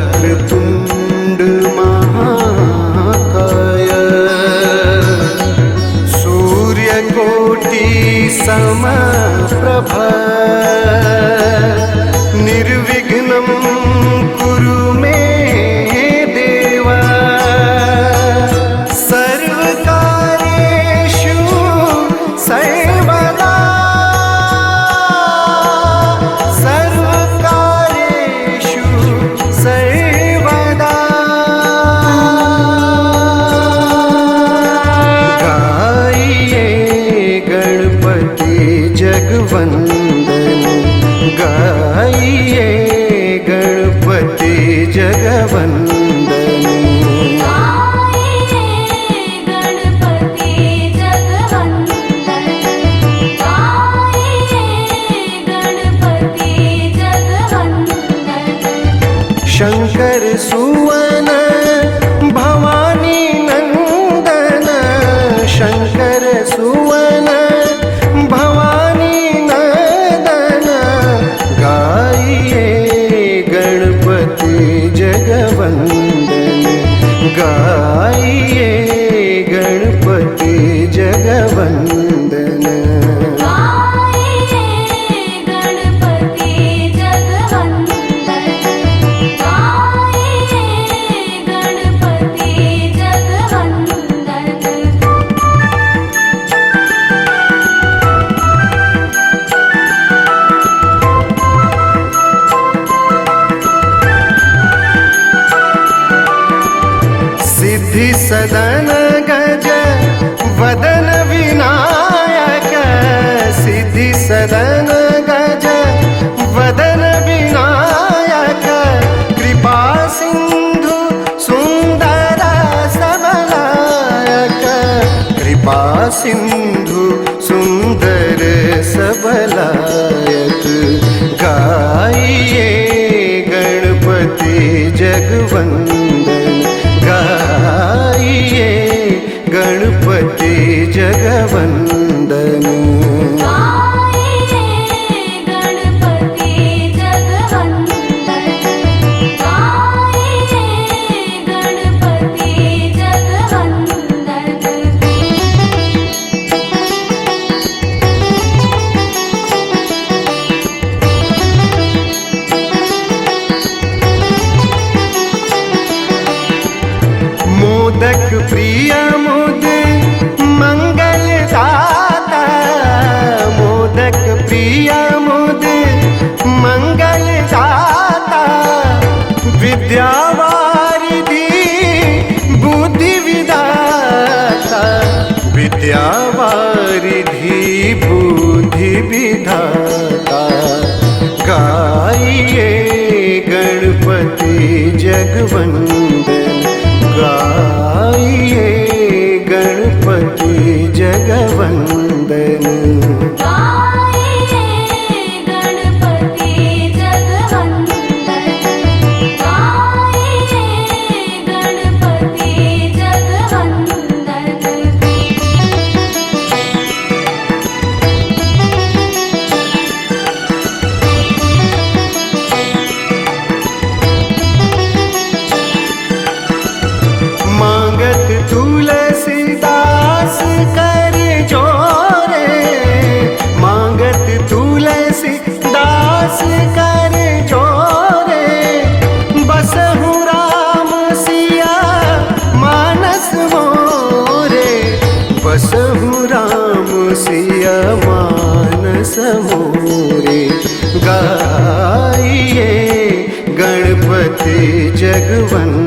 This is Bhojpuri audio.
वक्रतुंड महाकाय सूर्यकोटि समप्रभ निर्विघ्नं कुरु मे देव सर्वकार्येषु सर्वदा सर्वकार्येषु सर्वदा गाइए गणपति जगवंदन गाइए गणपति जगवंदन शंकर सुवन भवानी नंदन शंकर सुवन भवानी नंदन गाइए गणपति जगवंदन गाइए गणपति जगवंदन सिद्धि सदन गज वदन विनायक सिद्धि सदन गज वदन विनायक कृपा सिंधु सुंदर सबलायक कृपा सिंधु सुंदर सबलायक गाइए गणपति जगवंदन गाइए गणपति जगवंदन मोदक प्रिय मुद मंगल दाता मोदक प्रिय मुद मंगल दाता विद्यावारिधि बुद्धि विदाता विद्यावारिधि बुद्धि विधाता गाइए गणपति जगवंदन गाइए गणपति जगवंदन तुलसीदास कर जोरे मांगत तुलसीदास कर जोरे बसहु राम सिया मानस मोरे बसहु राम सिया मानस मोरे गाइए गणपति जगवंदन